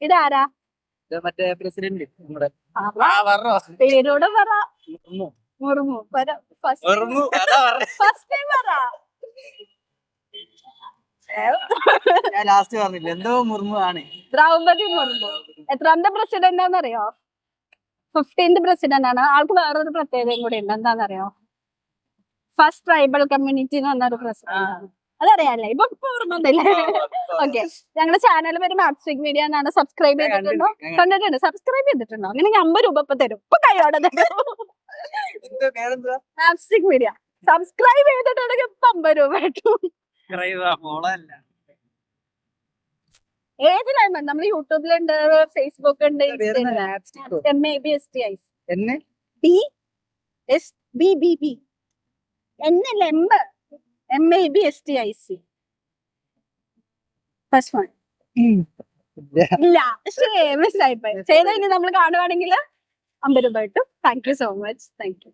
ഇതാരാ? മറ്റേ പ്രസിഡന്റ് നമ്മുടെ പേരോട് പറ. മുർമു. ഫസ്റ്റ് ടൈം പറ. ഞാൻ ലാസ്റ്റ് പറഞ്ഞില്ല, എന്തോ മുർമു ആണ്. ദ്രൗപതി മുർമു. എത്രാമത്തെ പ്രസിഡന്റ് ആണെന്നറിയോ? 15th പ്രസിഡന്റ് ആണ്. ആൾക്ക് വേറൊരു പ്രത്യേകതയും കൂടി ഉണ്ട്. എന്താണെന്നറിയോ? ഫസ്റ്റ് ട്രൈബൽ കമ്മ്യൂണിറ്റി എന്ന് പറഞ്ഞൊരു പ്രസിഡന്റ്. അതറിയാല്ലേ? ഇപ്പൊ ഓർമ്മയില്ലേ? ഓക്കെ, ഞങ്ങളുടെ ചാനൽ പേര് മാപ്സ്റ്റിക് മീഡിയ എന്നാണ്. സബ്സ്ക്രൈബ് ചെയ്തിട്ടുണ്ടോ? കണ്ടിട്ടുണ്ട്. സബ്സ്ക്രൈബ് ചെയ്തിട്ടുണ്ടോ? അങ്ങനെ 50 രൂപ ഇപ്പൊ തരും. ഇപ്പൊ കൈയോടെ തരും. മാപ്സ്റ്റിക് മീഡിയ സബ്സ്ക്രൈബ് ചെയ്തിട്ടുണ്ടെങ്കിൽ ഇപ്പൊ 50 രൂപ കിട്ടും. ഏതിലായി? നമ്മൾ യൂട്യൂബിലുണ്ട്, ഫേസ്ബുക്ക് ഉണ്ട്, MABSTIC. MABSTIC. ഫസ്റ്റ് വൺ ഇല്ല, മിസ് ആയിപ്പോയി. ചെയ്ത ഇനി നമ്മൾ കാണുവാണെങ്കിൽ 50 രൂപ കിട്ടും. Thank you so much. Thank you.